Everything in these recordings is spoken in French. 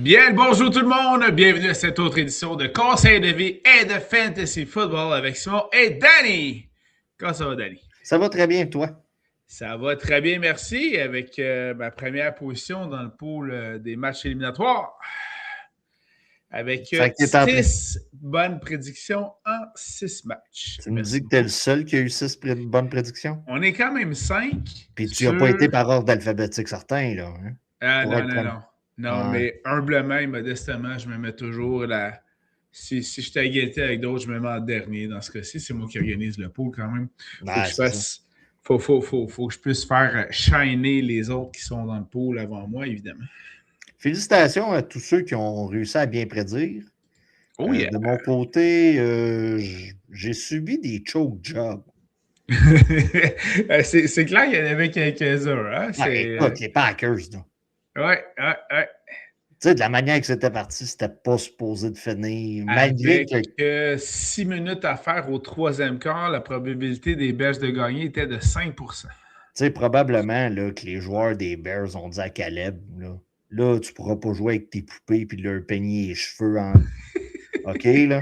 Bien, bonjour tout le monde, bienvenue à cette autre édition de Conseil de vie et de Fantasy Football avec Simon et Danny. Comment ça va, Danny? Ça va très bien, toi? Ça va très bien, merci, avec ma première position dans le pool des matchs éliminatoires. Avec Fait que t'es en train... 6 bonnes prédictions en 6 matchs. Tu me Merci dis que tu es le beaucoup. seul qui a eu 6 bonnes prédictions? On est quand même 5 Puis tu n'as sur... pas été par ordre alphabétique certain, là. Hein? Ah Pour non, être non, premier. non. Non, Ouais. mais humblement et modestement, je me mets toujours là. Si je suis à égalité avec d'autres, je me mets en dernier. Dans ce cas-ci, c'est moi qui organise le pool quand même. Faut que Ouais, je c'est ça. fasse. Faut que je puisse faire shiner les autres qui sont dans le pool avant moi, évidemment. Félicitations à tous ceux qui ont réussi à bien prédire. Oh yeah! De mon côté, j'ai subi des choke jobs. C'est clair qu'il y en avait quelques-uns. Hein? Écoute, les Packers, là. Ouais. Tu sais, de la manière que c'était parti, c'était pas supposé de finir. Malgré Avec que. 6 minutes à faire au troisième quart, la probabilité des Bears de gagner était de 5%. Tu sais, probablement là, que les joueurs des Bears ont dit à Caleb, là tu pourras pas jouer avec tes poupées puis leur peigner les cheveux en. OK, là?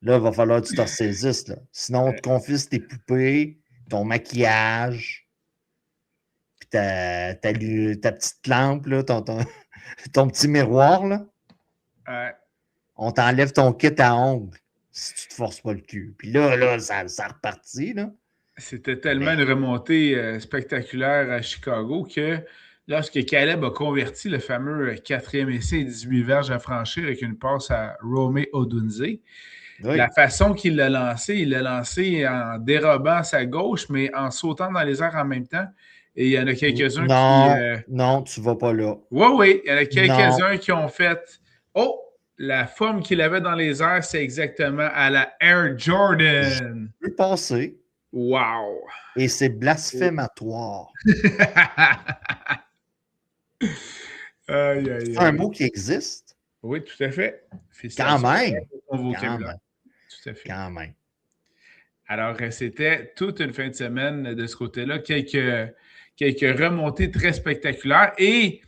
Là, il va falloir que tu te ressaisisses, là. Sinon, on te confisque tes poupées, ton maquillage, puis ta petite lampe, là, ton petit miroir, là. On t'enlève ton kit à ongles si tu te forces pas le cul. Puis là, ça repartit, là. C'était tellement une remontée spectaculaire à Chicago que lorsque Caleb a converti le fameux quatrième essai et 18 verges à franchir avec une passe à Rome Odunze, la façon qu'il l'a lancé, il l'a lancé en dérobant sa gauche, mais en sautant dans les airs en même temps. Et il y en a quelques-uns qui... Non, tu vas pas là. Oui, il y en a quelques-uns qui ont fait « Oh, la forme qu'il avait dans les airs, c'est exactement à la Air Jordan. » Je peux passer. Wow! Et c'est blasphématoire. C'est un mot qui existe? Oui, tout à fait. Quand même. Tout à fait. Quand même. Alors, c'était toute une fin de semaine de ce côté-là. Quelques remontées très spectaculaires et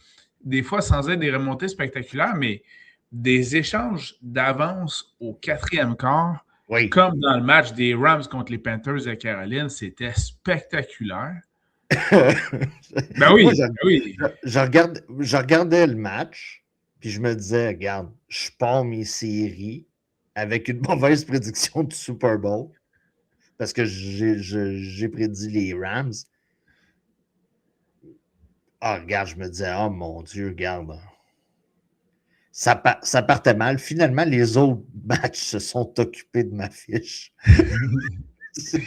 des fois sans être des remontées spectaculaires, mais des échanges d'avance au quatrième quart. Oui. Comme dans le match des Rams contre les Panthers de Caroline, c'était spectaculaire. Ben oui, Moi, je regardais le match, puis je me disais, regarde, je pars mes séries avec une mauvaise prédiction du Super Bowl, parce que j'ai prédit les Rams. Ah, regarde, je me disais, oh mon Dieu, regarde. Ça partait mal. Finalement, les autres matchs se sont occupés de ma fiche. C'est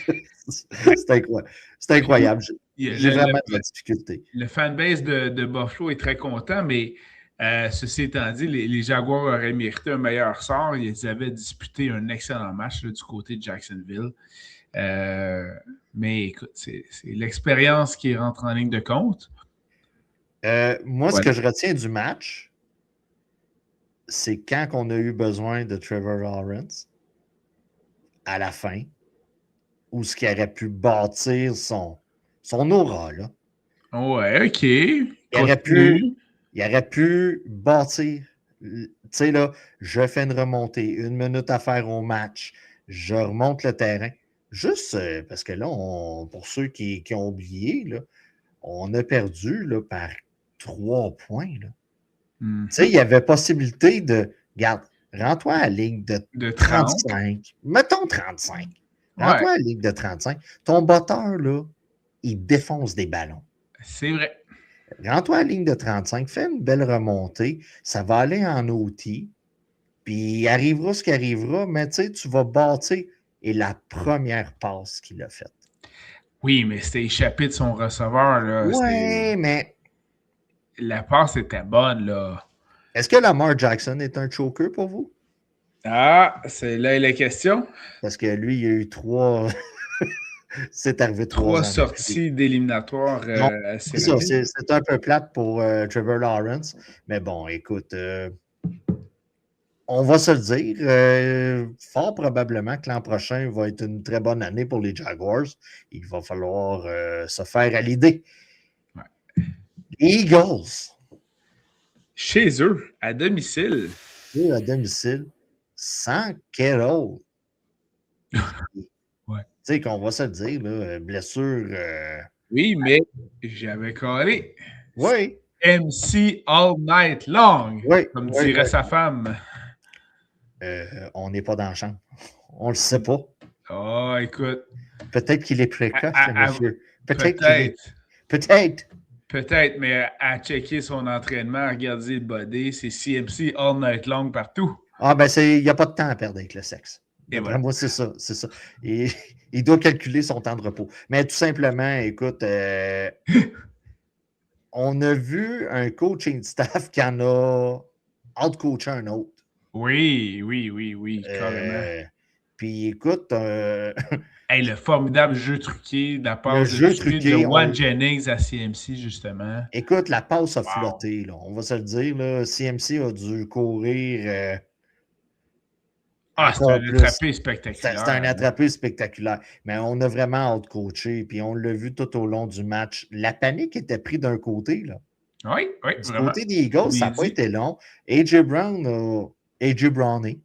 incroyable. J'ai vraiment de la difficulté. Le fanbase de Buffalo est très content, mais ceci étant dit, les Jaguars auraient mérité un meilleur sort. Ils avaient disputé un excellent match là, du côté de Jacksonville. Mais écoute, c'est l'expérience qui rentre en ligne de compte. Moi, ce que je retiens du match, c'est quand on a eu besoin de Trevor Lawrence à la fin, où ce qui aurait pu bâtir son aura, là. Ouais, OK. Il aurait pu bâtir. Tu sais, là, je fais une remontée, 1 minute à faire au match, je remonte le terrain. Juste parce que là, pour ceux qui ont oublié, là, on a perdu là, par 3 points. Là. Tu sais, il y avait possibilité de. Regarde, rends-toi à la ligne de 35. Mettons 35. Rends-toi à la ligne de 35. Ton botteur, là, il défonce des ballons. C'est vrai. Rends-toi à la ligne de 35. Fais une belle remontée. Ça va aller en outil. Puis arrivera ce qui arrivera, mais tu sais, tu vas bâtir. Et la première passe qu'il a faite. Oui, mais c'était échappé de son receveur. Là. Ouais, mais. La passe était bonne, là. Est-ce que Lamar Jackson est un choker pour vous? Ah, c'est là la question. Parce que lui, il y a eu 3. C'est arrivé 3 sorties d'éliminatoires. C'est ça, c'est un peu plate pour Trevor Lawrence. Mais bon, écoute, on va se le dire. Fort probablement que l'an prochain va être une très bonne année pour les Jaguars. Il va falloir se faire à l'idée. Ouais. Eagles. Chez eux, à domicile. À domicile, sans Kittle. Ouais. Tu sais, qu'on va se le dire, là, blessure. Oui, mais j'avais collé. Oui. MC All Night Long, Oui, comme oui, dirait oui. sa femme. On n'est pas dans le champ. On ne le sait pas. Oh, écoute. Peut-être qu'il est précoce, le monsieur. Peut-être qu'il est. Peut-être. Peut-être. Peut-être, mais à checker son entraînement, à regarder le body, c'est CMC All Night Long partout. Ah, ben, il n'y a pas de temps à perdre avec le sexe. Et D'après voilà. moi, c'est ça. C'est ça. Et, il doit calculer son temps de repos. Mais tout simplement, écoute, on a vu un coaching staff qui en a out-coaché un autre. Oui, carrément. Puis écoute, Hey, le formidable jeu truqué, la le passe de jeu tuer de truqué, Juan Jennings à CMC, justement. écoute, la passe a Wow. flotté. Là. On va se le dire. Là. CMC a dû courir C'est encore un plus. attrapé C'était un spectaculaire. attrapé spectaculaire. Mais on a vraiment out-coaché. Puis on l'a vu tout au long du match. La panique était prise d'un côté. Là. Oui, Du vraiment. côté des Eagles, ça n'a pas Dit. été long. AJ Brown a AJ Browné.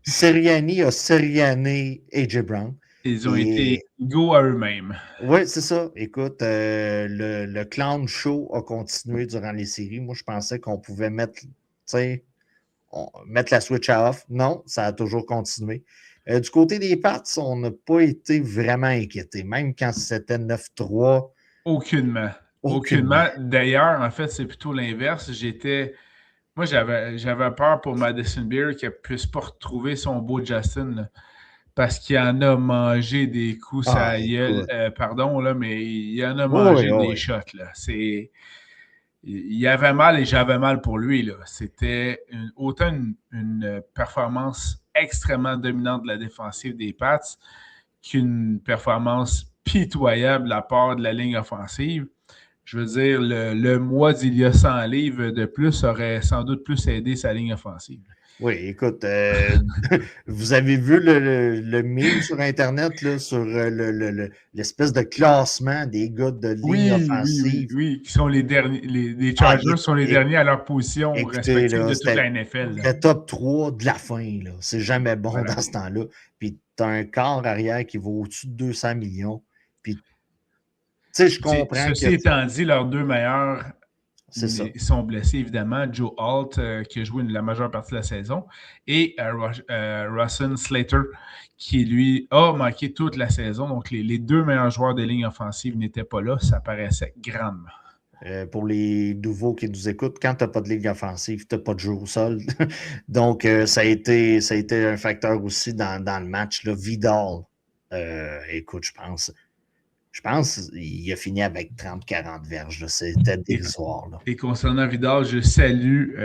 Sirianni a Sirianné AJ Brown. Ils ont été égaux à eux-mêmes. Oui, c'est ça. Écoute, le clown show a continué durant les séries. Moi, je pensais qu'on pouvait mettre la switch à off. Non, ça a toujours continué. Du côté des Pats, on n'a pas été vraiment inquiétés. Même quand c'était 9-3. Aucunement. Aucunement. D'ailleurs, en fait, c'est plutôt l'inverse. Moi, j'avais peur pour Madison Beer qu'elle ne puisse pas retrouver son beau Justin. Là, parce qu'il en a mangé des coups à la gueule. Pardon, là, mais il en a mangé des shots. Là. Il avait mal et j'avais mal pour lui. Là. C'était autant une performance extrêmement dominante de la défensive des Pats qu'une performance pitoyable de la part de la ligne offensive. Je veux dire, le mois d'il y a 100 livres de plus aurait sans doute plus aidé sa ligne offensive. Oui, écoute, vous avez vu le meme sur Internet là, sur l'espèce de classement des gars de ligne offensive. Oui, qui sont les derniers. Les Chargers sont les derniers à leur position écoutez, respective là, de toute la NFL. Le top 3 de la fin. C'est jamais bon Voilà. dans ce temps-là. Puis tu as un corps arrière qui vaut au-dessus de 200 millions. Puis, tu sais, je comprends Ceci étant dit, leurs deux meilleurs sont blessés, évidemment. Joe Alt, qui a joué la majeure partie de la saison, et Russell Slater, qui, lui, a manqué toute la saison. Donc, les deux meilleurs joueurs de ligne offensive n'étaient pas là. Ça paraissait grandement. Pour les nouveaux qui nous écoutent, quand tu n'as pas de ligne offensive, tu n'as pas de jeu au sol. Donc, ça a été un facteur aussi dans le match. Là. Vidal, écoute, je pense qu'il a fini avec 30-40 verges. C'était dérisoire. Là. Et concernant Vidal, je salue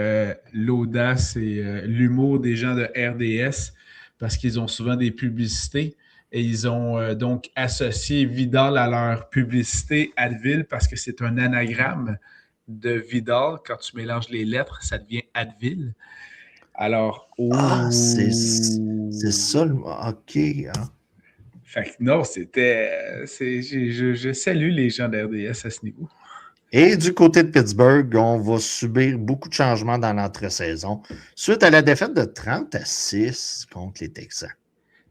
l'audace et l'humour des gens de RDS parce qu'ils ont souvent des publicités et ils ont donc associé Vidal à leur publicité Advil parce que c'est un anagramme de Vidal. Quand tu mélanges les lettres, ça devient Advil. Alors, c'est ça le... OK. Hein. Fait que non, je salue les gens de RDS à ce niveau. Et du côté de Pittsburgh, on va subir beaucoup de changements dans l'entre-saison suite à la défaite de 30-6 contre les Texans.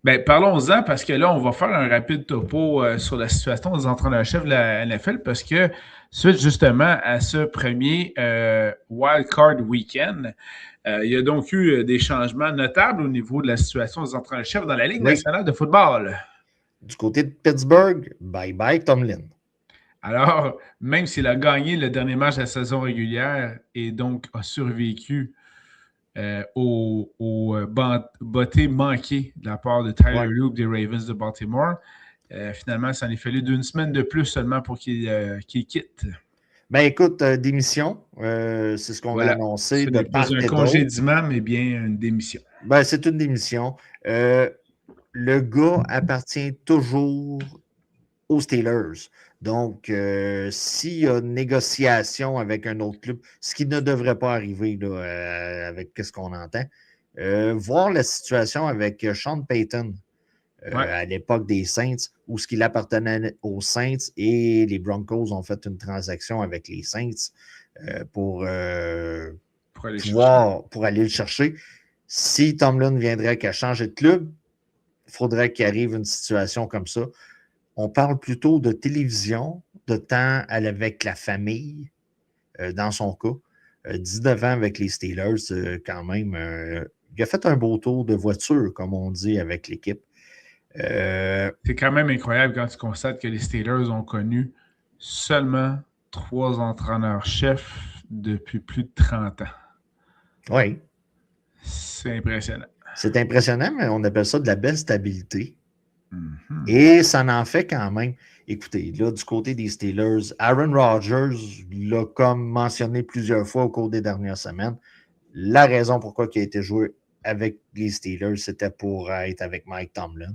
Ben, parlons-en parce que là, on va faire un rapide topo sur la situation des entraîneurs-chefs de la NFL parce que suite justement à ce premier Wild Card Weekend, il y a donc eu des changements notables au niveau de la situation des entraîneurs-chefs dans la Ligue nationale de football. Du côté de Pittsburgh, bye-bye Tomlin. Alors, même s'il a gagné le dernier match de la saison régulière et donc a survécu au botté manqué de la part de Tyler Loop des Ravens de Baltimore, finalement, ça en est fallu d'une semaine de plus seulement pour qu'il quitte. Ben écoute, démission, c'est ce qu'on a annoncé. Ce n'est pas un congédiement, mais bien une démission. Ben, c'est une démission. Le gars appartient toujours aux Steelers. Donc, s'il y a une négociation avec un autre club, ce qui ne devrait pas arriver là, avec ce qu'on entend, voir la situation avec Sean Payton à l'époque des Saints, où ce qu'il appartenait aux Saints et les Broncos ont fait une transaction avec les Saints. pour aller aller le chercher. Si Tomlin viendrait qu'à changer de club, il faudrait qu'il arrive une situation comme ça. On parle plutôt de télévision, de temps avec la famille, dans son cas. 19 ans avec les Steelers, quand même. Il a fait un beau tour de voiture, comme on dit, avec l'équipe. C'est quand même incroyable quand tu constates que les Steelers ont connu seulement 3 entraîneurs-chefs depuis plus de 30 ans. Oui. C'est impressionnant. C'est impressionnant, mais on appelle ça de la belle stabilité. Mm-hmm. Et ça en fait quand même. Écoutez, là, du côté des Steelers, Aaron Rodgers l'a comme mentionné plusieurs fois au cours des dernières semaines. La raison pourquoi il a été joué avec les Steelers, c'était pour être avec Mike Tomlin.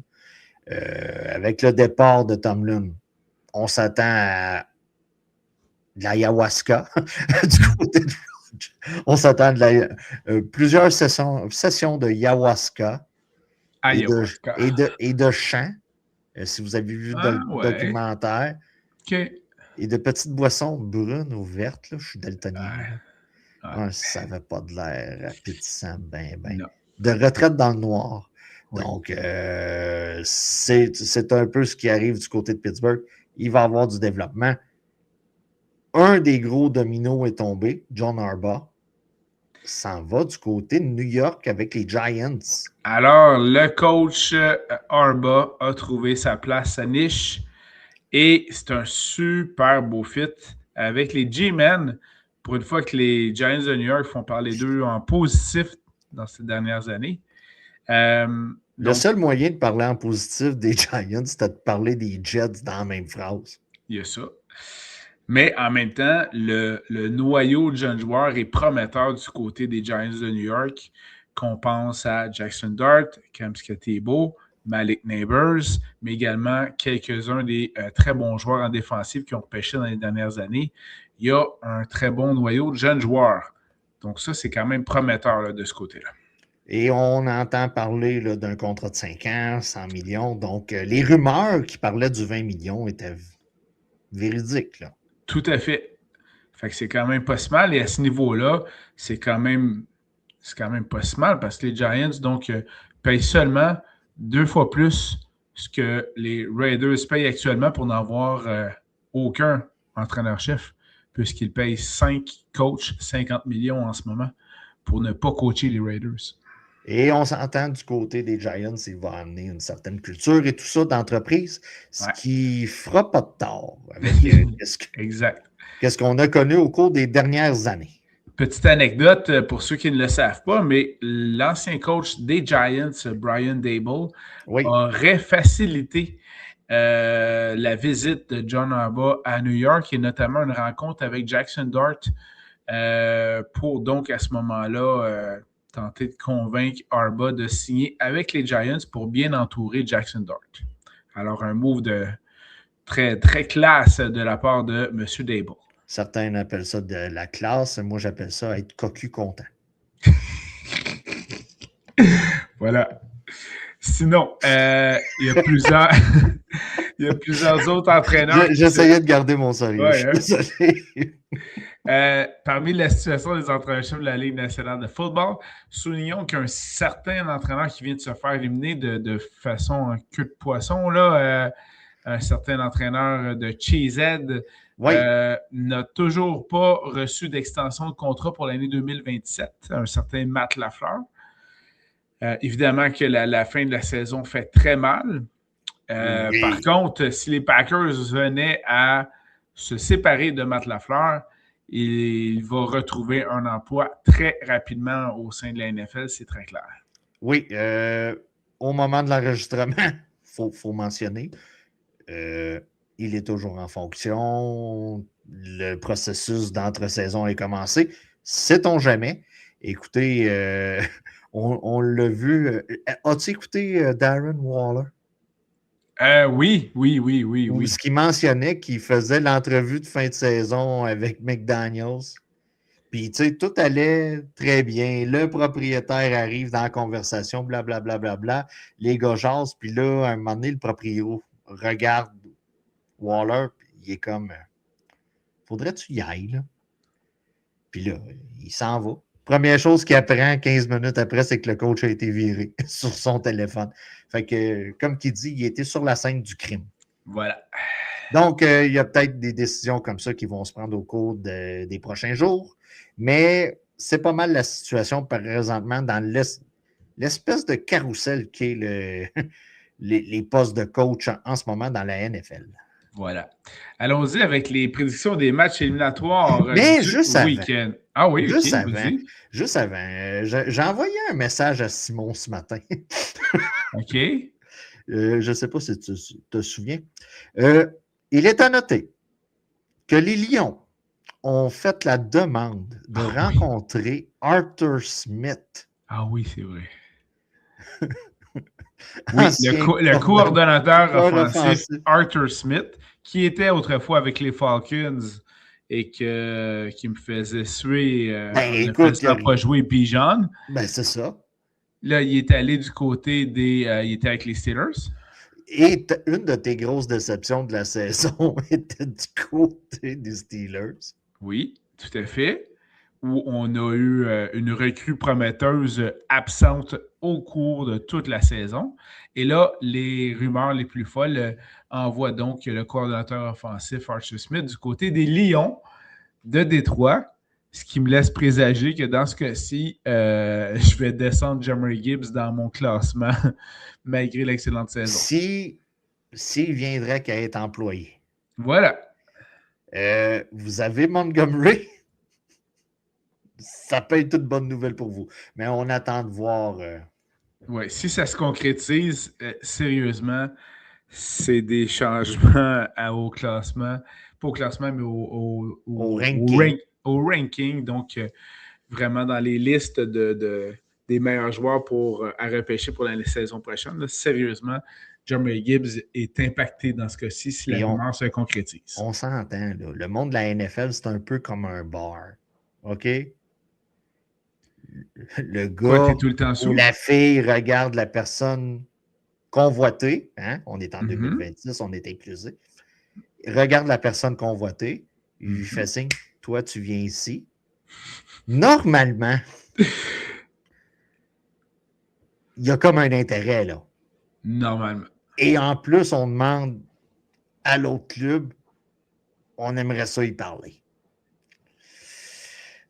Avec le départ de Tomlin, on s'attend à de l'ayahuasca du côté de Rodgers. On s'attend à plusieurs sessions de ayahuasca et de chant. Si vous avez vu le documentaire. Okay. Et de petites boissons brunes ou vertes. Là, je suis daltonien. Ça n'avait pas de l'air appétissant, ben. De retraite dans le noir. Oui. Donc, c'est un peu ce qui arrive du côté de Pittsburgh. Il va y avoir du développement. Un des gros dominos est tombé, John Harbaugh. S'en va du côté de New York avec les Giants. Alors, le coach Harbaugh a trouvé sa place, sa niche, et c'est un super beau fit avec les G-Men. Pour une fois que les Giants de New York font parler d'eux en positif dans ces dernières années. Le seul moyen de parler en positif des Giants, c'était de parler des Jets dans la même phrase. Il y a ça. Mais en même temps, le noyau de jeunes joueurs est prometteur du côté des Giants de New York, qu'on pense à Jackson Dart, Cam Skatebo, Malik Neighbors, mais également quelques-uns des très bons joueurs en défensive qui ont pêché dans les dernières années. Il y a un très bon noyau de jeunes joueurs. Donc ça, c'est quand même prometteur là, de ce côté-là. Et on entend parler là, d'un contrat de 5 ans, 100 millions. Donc, les rumeurs qui parlaient du 20 millions étaient véridiques. Là. Tout à fait. Fait que c'est quand même pas si mal. Et à ce niveau-là, c'est quand même pas si mal parce que les Giants, donc, payent seulement 2 fois plus ce que les Raiders payent actuellement pour n'avoir aucun entraîneur-chef, puisqu'ils payent 5 coachs 50 millions en ce moment pour ne pas coacher les Raiders. Et on s'entend du côté des Giants, il va amener une certaine culture et tout ça d'entreprise, ce qui fera pas de tort avec exact. Qu'est-ce qu'on a connu au cours des dernières années. Petite anecdote pour ceux qui ne le savent pas, mais l'ancien coach des Giants, Brian Daboll, aurait facilité la visite de John Harbaugh à New York et notamment une rencontre avec Jackson Dart pour donc à ce moment-là tenter de convaincre Harbaugh de signer avec les Giants pour bien entourer Jackson Dart. Alors un move de très, très classe de la part de M. Daboll. Certains appellent ça de la classe. Moi, j'appelle ça être cocu content. Voilà. Sinon, il y a plusieurs autres entraîneurs. J'essayais de garder mon sérieux. Je suis désolé. Parmi la situation des entraîneurs de la Ligue nationale de football, soulignons qu'un certain entraîneur qui vient de se faire éliminer de façon en queue de poisson, là, un certain entraîneur de Cheesehead, n'a toujours pas reçu d'extension de contrat pour l'année 2027, un certain Matt Lafleur. Évidemment que la fin de la saison fait très mal. Oui. Par contre, si les Packers venaient à se séparer de Matt Lafleur, il va retrouver un emploi très rapidement au sein de la NFL, c'est très clair. Oui, au moment de l'enregistrement, faut mentionner, il est toujours en fonction. Le processus d'entre-saison est commencé. Sait-on jamais? Écoutez, on l'a vu. As-tu écouté Darren Waller? Oui. Ce qu'il mentionnait qu'il faisait l'entrevue de fin de saison avec McDaniels. Puis, tu sais, tout allait très bien. Le propriétaire arrive dans la conversation, blablabla. Bla, bla, bla. Les gars jasent. Puis là, à un moment donné, le propriétaire regarde Waller. Puis il est comme, faudrait-tu y ailles, là? Puis là, il s'en va. Première chose qu'il apprend 15 minutes après, c'est que le coach a été viré sur son téléphone. Fait que, comme qu'il dit, il était sur la scène du crime. Voilà. Donc, il y a peut-être des décisions comme ça qui vont se prendre au cours des prochains jours. Mais c'est pas mal la situation présentement dans l'espèce de carrousel qui est les postes de coach en ce moment dans la NFL. Voilà. Allons-y avec les prédictions des matchs éliminatoires Mais du juste avant, week-end. Ah oui, OK, vas-y. juste avant, j'ai envoyé un message à Simon ce matin. OK. Je ne sais pas si tu te souviens. Il est à noter que les Lions ont fait la demande de rencontrer Arthur Smith. Ah oui, c'est vrai. Oui, le coordonnateur offensif Arthur Smith, qui était autrefois avec les Falcons et qui me faisait suer ne faisant pas jouer Bijan. Ben, c'est ça. Là, il est allé du côté il était avec les Steelers. Et une de tes grosses déceptions de la saison était du côté des Steelers. Oui, tout à fait. Où on a eu une recrue prometteuse absente au cours de toute la saison. Et là, les rumeurs les plus folles envoient donc le coordonnateur offensif Arthur Smith du côté des Lions de Détroit, ce qui me laisse présager que dans ce cas-ci, je vais descendre Jahmyr Gibbs dans mon classement malgré l'excellente saison. S'il viendrait qu'à être employé. Voilà. Vous avez Montgomery. Ça peut être toute bonne nouvelle pour vous. Mais on attend de voir. Oui, si ça se concrétise, sérieusement, c'est des changements au classement. Pas au classement, mais au ranking. Donc, vraiment dans les listes des meilleurs joueurs à repêcher pour la saison prochaine. Là, sérieusement, Jahmyr Gibbs est impacté dans ce cas-ci si la rumeur se concrétise. On s'entend. Là. Le monde de la NFL, c'est un peu comme un bar. OK? Le gars tout le temps ou la fille regarde la personne convoitée. Hein? On est en 2026, on est inclusif. Il regarde la personne convoitée. Il lui fait signe. Toi, tu viens ici. Normalement, il y a comme un intérêt, là. Normalement. Et en plus, on demande à l'autre club, on aimerait ça y parler.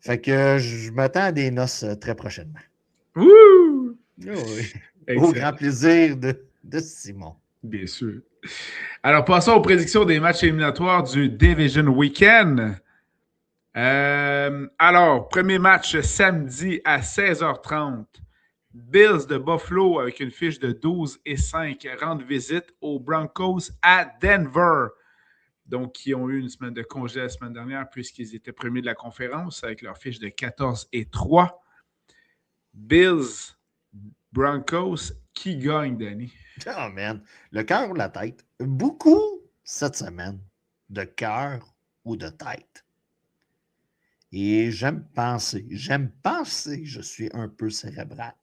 Fait que je m'attends à des noces très prochainement. Wouh! Oui. Au grand plaisir de Simon. Bien sûr. Alors, passons aux prédictions des matchs éliminatoires du Division Weekend. Alors, premier match samedi à 16h30. Bills de Buffalo avec une fiche de 12-5 rendent visite aux Broncos à Denver. Donc, qui ont eu une semaine de congé la semaine dernière puisqu'ils étaient premiers de la conférence avec leur fiche de 14-3. Bills, Broncos, qui gagne, Danny? Oh man, le cœur ou la tête? Beaucoup cette semaine de cœur ou de tête. Et j'aime penser, je suis un peu cérébral.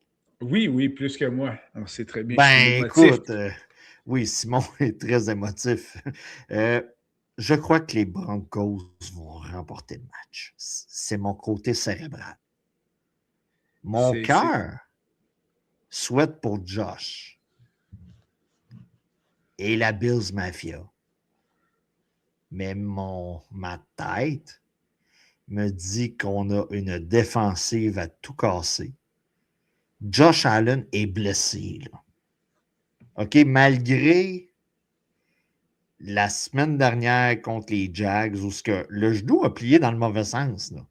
Oui, plus que moi. On sait très bien. Ben, écoute, oui, Simon est très émotif. Je crois que les Broncos vont remporter le match. C'est mon côté cérébral. Mon cœur souhaite pour Josh et la Bills Mafia. Mais ma tête me dit qu'on a une défensive à tout casser. Josh Allen est blessé. Là. OK, malgré la semaine dernière contre les Jags, où le genou a plié dans le mauvais sens. Là.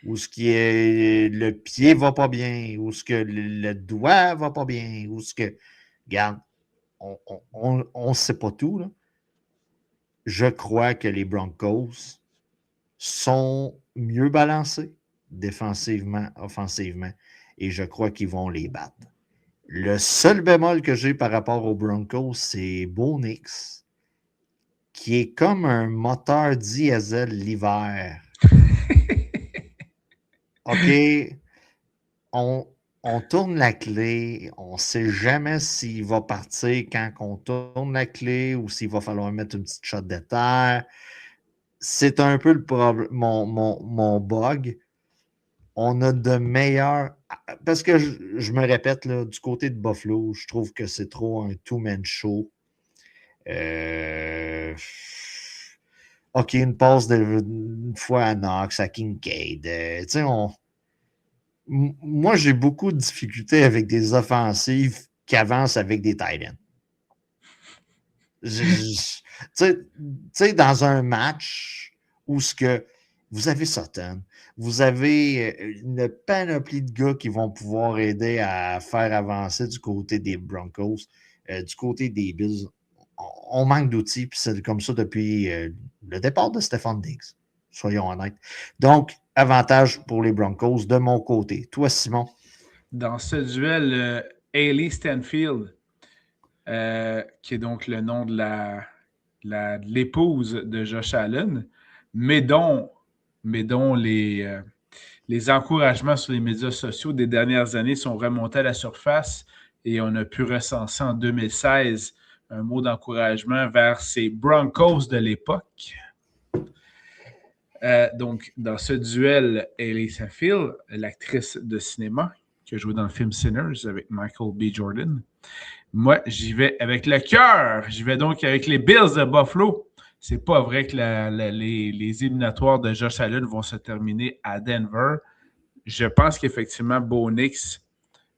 Où le pied va pas bien, où le doigt va pas bien, où regarde, on ne sait pas tout. Là. Je crois que les Broncos sont mieux balancés défensivement, offensivement, et je crois qu'ils vont les battre. Le seul bémol que j'ai par rapport aux Broncos, c'est Bo Nix, qui est comme un moteur diesel l'hiver. OK, on tourne la clé, on ne sait jamais s'il va partir quand on tourne la clé ou s'il va falloir mettre une petite shot de terre. c'est un peu mon bug. On a de meilleurs. Parce que je me répète, là, du côté de Buffalo, je trouve que c'est trop un two-man show. OK, une passe une fois à Knox, à Kincaid. Tu sais, moi, j'ai beaucoup de difficultés avec des offensives qui avancent avec des tight ends. Tu sais, dans un match où ce que vous avez Sutton, vous avez une panoplie de gars qui vont pouvoir aider à faire avancer du côté des Broncos, du côté des Bills. On manque d'outils, puis c'est comme ça depuis le départ de Stephon Diggs, soyons honnêtes. Donc, avantage pour les Broncos de mon côté. Toi, Simon? Dans ce duel, Hailey Stanfield, qui est donc le nom de l'épouse de Josh Allen, mais dont les encouragements sur les médias sociaux des dernières années sont remontés à la surface et on a pu recenser en 2016 un mot d'encouragement vers ces Broncos de l'époque. Donc, dans ce duel, Hailey Stanfield, l'actrice de cinéma qui a joué dans le film Sinners avec Michael B. Jordan, moi, j'y vais avec le cœur. J'y vais donc avec les Bills de Buffalo. C'est pas vrai que les éliminatoires de Josh Allen vont se terminer à Denver. Je pense qu'effectivement, Bo Nix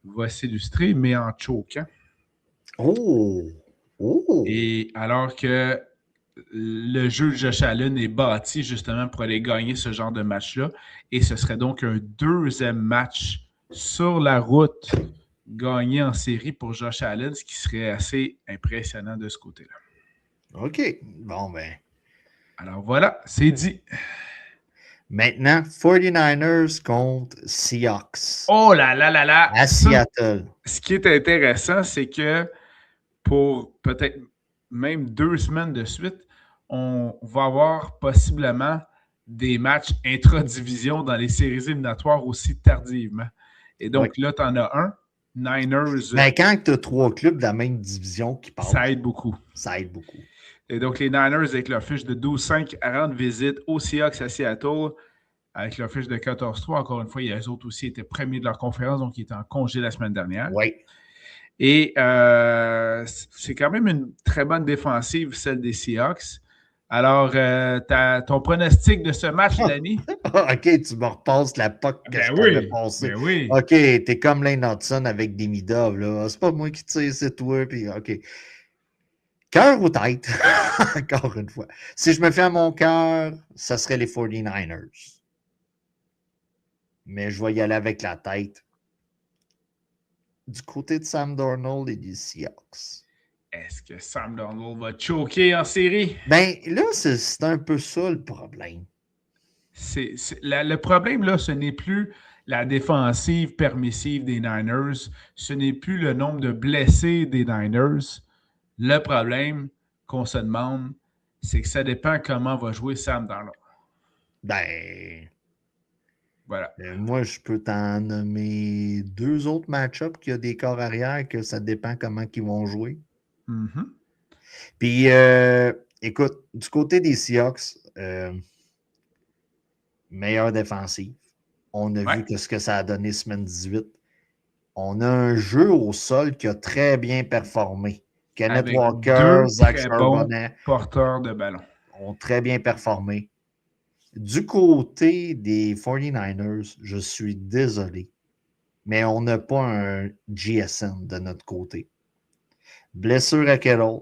va s'illustrer, mais en choquant. Oh! Oh! Et alors que le jeu de Josh Allen est bâti justement pour aller gagner ce genre de match-là. Et ce serait donc un deuxième match sur la route gagné en série pour Josh Allen, ce qui serait assez impressionnant de ce côté-là. OK. Bon, ben. Alors voilà, c'est dit. Maintenant, 49ers contre Seahawks. Oh là là là là! À Seattle. Ce qui est intéressant, c'est que pour peut-être même 2 semaines de suite, on va avoir possiblement des matchs intra-division dans les séries éliminatoires aussi tardivement. Et donc là, tu en as un, Niners. Mais quand tu as 3 clubs de la même division qui passent, ça aide beaucoup. Ça aide beaucoup. Et donc, les Niners, avec leur fiche de 12-5, rendent visite aux Seahawks à Seattle, avec leur fiche de 14-3. Encore une fois, les autres aussi étaient premiers de leur conférence, donc ils étaient en congé la semaine dernière. Oui. Et c'est quand même une très bonne défensive, celle des Seahawks. Alors, ton pronostic de ce match, Danny? OK, tu me repasses la POC que je t'avais passée. Ben oui. OK, t'es comme Lane Hudson avec des midov, là. C'est pas moi qui tire, c'est toi. Puis, OK. Cœur ou tête? Encore une fois. Si je me fais à mon cœur, ça serait les 49ers. Mais je vais y aller avec la tête. Du côté de Sam Darnold et des Seahawks. Est-ce que Sam Darnold va choquer en série? Ben là, c'est un peu ça le problème. Le problème, là, ce n'est plus la défensive permissive des Niners. Ce n'est plus le nombre de blessés des Niners. Le problème qu'on se demande, c'est que ça dépend comment va jouer Sam Darnold. Ben... Voilà. Moi, je peux t'en nommer 2 autres match-ups qui ont des corps arrière que ça dépend comment ils vont jouer. Mm-hmm. Puis, écoute, du côté des Seahawks, meilleure défensive. On a vu ce que ça a donné semaine 18. On a un jeu au sol qui a très bien performé. Kenneth Avec Walker, Zach Charbonnet, porteurs de ballon, ont très bien performé. Du côté des 49ers, je suis désolé, mais on n'a pas un GSN de notre côté. Blessure à Kettle.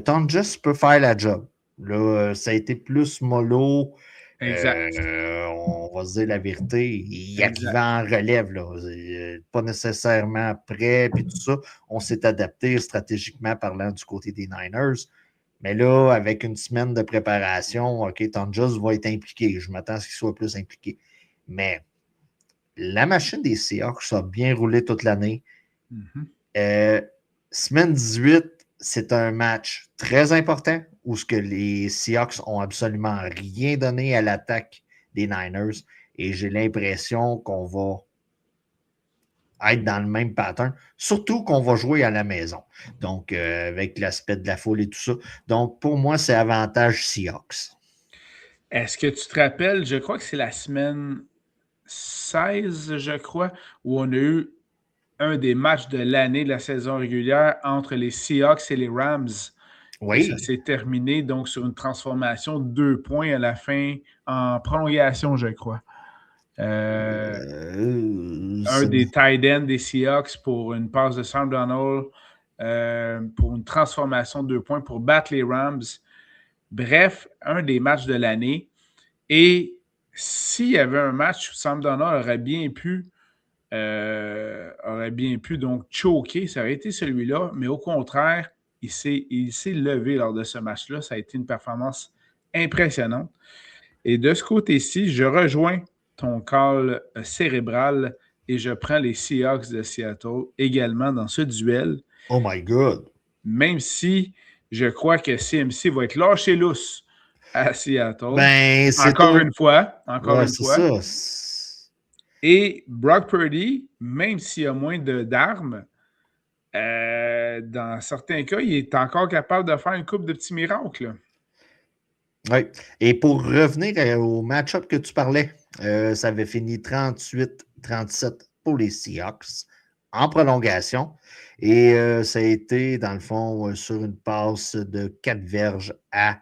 Tonjes peut faire la job. Là, ça a été plus mollo. Exact. On va se dire la vérité. Il arrivait en relève. Là. Pas nécessairement prêt, puis tout ça. On s'est adapté stratégiquement parlant du côté des Niners. Mais là, avec une semaine de préparation, OK, Tonjes va être impliqué. Je m'attends à ce qu'il soit plus impliqué. Mais la machine des Seahawks a bien roulé toute l'année. Mm-hmm. Semaine 18, c'est un match très important où ce que les Seahawks ont absolument rien donné à l'attaque des Niners. Et j'ai l'impression qu'on va être dans le même pattern, surtout qu'on va jouer à la maison. Donc, avec l'aspect de la foule et tout ça. Donc, pour moi, c'est avantage Seahawks. Est-ce que tu te rappelles, je crois que c'est la semaine 16, je crois, où on a eu un des matchs de l'année de la saison régulière entre les Seahawks et les Rams. Et ça Oui. s'est terminé donc sur une transformation de 2 points à la fin en prolongation, je crois. Un des tight ends des Seahawks pour une passe de Sam Darnold, pour une transformation de 2 points pour battre les Rams. Bref, un des matchs de l'année. Et s'il y avait un match où Sam Darnold aurait bien pu donc choquer, ça aurait été celui-là, mais au contraire, il s'est levé lors de ce match-là. Ça a été une performance impressionnante. Et de ce côté-ci, je rejoins ton call cérébral et je prends les Seahawks de Seattle également dans ce duel. Oh my God! Même si je crois que CMC va être lâché lousse à Seattle. Ben, encore une fois. Ça. Et Brock Purdy, même s'il a moins d'armes, dans certains cas, il est encore capable de faire une coupe de petits miracles. Oui. Et pour revenir au match-up que tu parlais, ça avait fini 38-37 pour les Seahawks en prolongation. Et ça a été, dans le fond, sur une passe de 4 verges à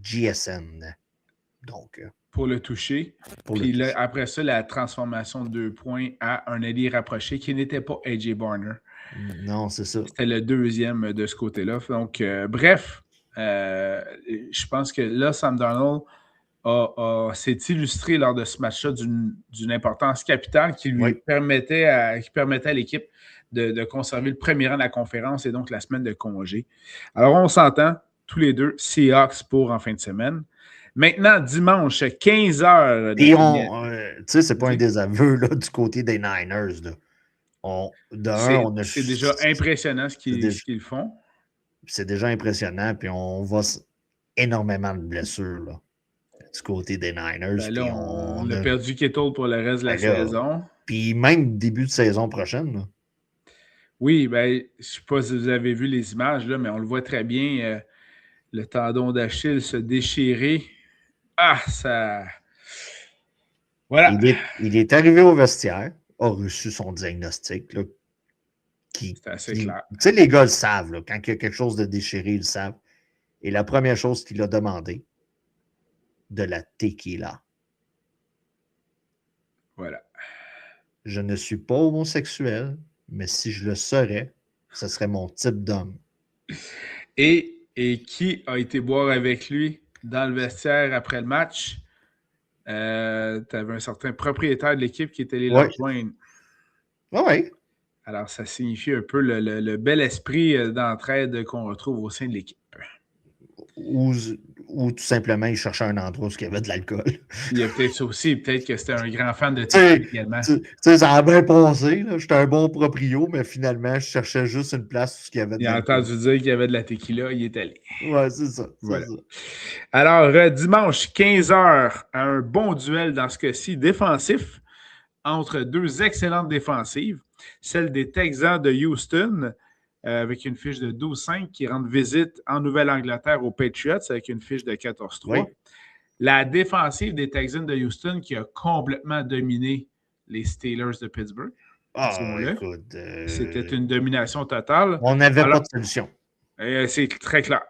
GSN. Donc, pour le toucher. Puis là, après ça, la transformation de 2 points à un allié rapproché qui n'était pas AJ Barner. Non, c'est ça. C'était le deuxième de ce côté-là. Donc, bref, je pense que là, Sam Darnold s'est illustré lors de ce match-là d'une importance capitale qui lui permettait à l'équipe de conserver le premier rang de la conférence et donc la semaine de congé. Alors, on s'entend tous les deux, Seahawks pour en fin de semaine. Maintenant, dimanche, 15h. Et tu sais, c'est pas un désaveu là, du côté des Niners. Là. C'est déjà impressionnant ce qu'ils font. C'est déjà impressionnant, puis on voit énormément de blessures là, du côté des Niners. Ben là, on a perdu Kittle pour le reste de la saison. Puis même début de saison prochaine. Là. Oui, ben, je ne sais pas si vous avez vu les images, là, mais on le voit très bien. Le tendon d'Achille se déchirer. Ah, ça... Voilà. Il est arrivé au vestiaire, a reçu son diagnostic. Là, c'est assez clair. Tu sais, les gars le savent. Là, quand il y a quelque chose de déchiré, ils le savent. Et la première chose qu'il a demandé, de la tequila. Voilà. Je ne suis pas homosexuel, mais si je le serais, ce serait mon type d'homme. Et qui a été boire avec lui dans le vestiaire après le match? Tu avais un certain propriétaire de l'équipe qui était allé le rejoindre. Oui. Alors, ça signifie un peu le bel esprit d'entraide qu'on retrouve au sein de l'équipe. Ou tout simplement, il cherchait un endroit où il y avait de l'alcool. Il y a peut-être ça aussi. Peut-être que c'était un grand fan de tequila également. Tu sais, ça a bien passé. J'étais un bon proprio, mais finalement, je cherchais juste une place où il y avait de l'alcool. Il a entendu dire qu'il y avait de la tequila, il est allé. Ouais, c'est ça. Voilà. Alors, dimanche, 15h, un bon duel dans ce cas-ci, défensif, entre deux excellentes défensives. Celle des Texans de Houston, avec une fiche de 12-5, qui rendent visite en Nouvelle-Angleterre aux Patriots, avec une fiche de 14-3. Oui. La défensive des Texans de Houston, qui a complètement dominé les Steelers de Pittsburgh. Écoute, c'était une domination totale. On n'avait pas de solution. C'est très clair.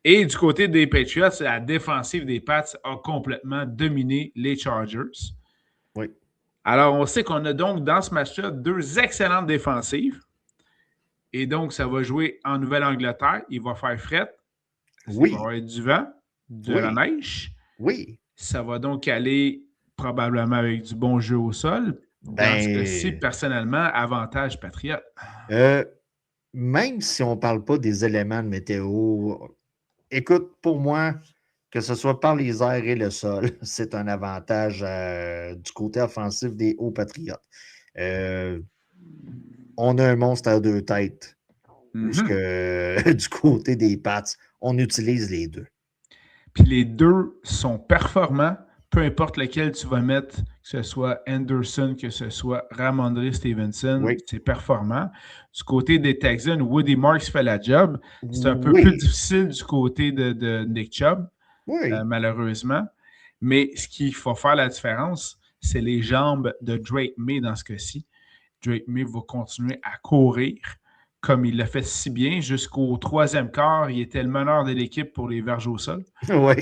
Et du côté des Patriots, la défensive des Pats a complètement dominé les Chargers. Oui. Alors, on sait qu'on a donc dans ce match-là deux excellentes défensives. Et donc, ça va jouer en Nouvelle-Angleterre. Il va faire fret. Oui. Il va y avoir du vent, de la neige. Oui. Ça va donc aller probablement avec du bon jeu au sol. Dans ce cas-ci, personnellement, avantage Patriote. Même si on ne parle pas des éléments de météo, écoute, pour moi, que ce soit par les airs et le sol, c'est un avantage du côté offensif des hauts Patriotes. On a un monstre à deux têtes. Parce que du côté des Pats, on utilise les deux. Puis les deux sont performants, peu importe lequel tu vas mettre, que ce soit Anderson, que ce soit Ramondre Stevenson, c'est performant. Du côté des Texans, Woody Marks fait la job. C'est un peu plus difficile du côté de Nick Chubb, malheureusement. Mais ce qu'il faut faire la différence, c'est les jambes de Drake May dans ce cas-ci. Drake May va continuer à courir comme il l'a fait si bien. Jusqu'au troisième quart, il était le meneur de l'équipe pour les verges au sol. Oui.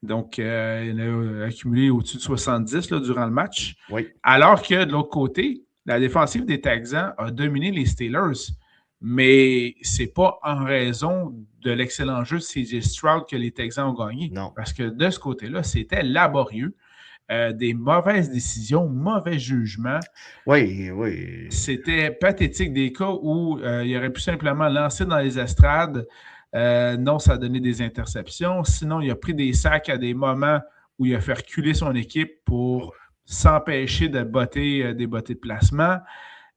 Donc, il a accumulé au-dessus de 70 là, durant le match. Oui. Alors que de l'autre côté, la défensive des Texans a dominé les Steelers. Mais ce n'est pas en raison de l'excellent jeu de CJ Stroud que les Texans ont gagné. Non. Parce que de ce côté-là, c'était laborieux. Des mauvaises décisions, mauvais jugements. Oui, oui. C'était pathétique des cas où il aurait pu simplement lancer dans les estrades. Non, ça a donné des interceptions. Sinon, il a pris des sacs à des moments où il a fait reculer son équipe pour s'empêcher de botter des bottées de placement.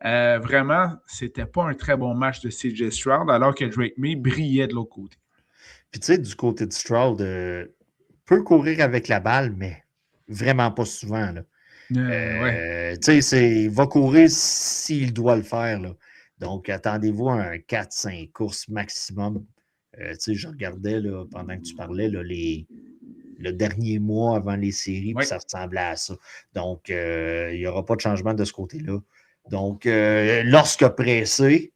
Vraiment, c'était pas un très bon match de CJ Stroud, alors que Drake May brillait de l'autre côté. Puis tu sais, du côté de Stroud, peut courir avec la balle, mais vraiment pas souvent. Là. Ouais. Tu sais, il va courir s'il doit le faire. Là. Donc, attendez-vous à un 4-5 courses maximum. Tu sais, je regardais là, pendant que tu parlais là, le dernier mois avant les séries, puis ça ressemblait à ça. Donc, il n'y aura pas de changement de ce côté-là. Donc, lorsque pressé,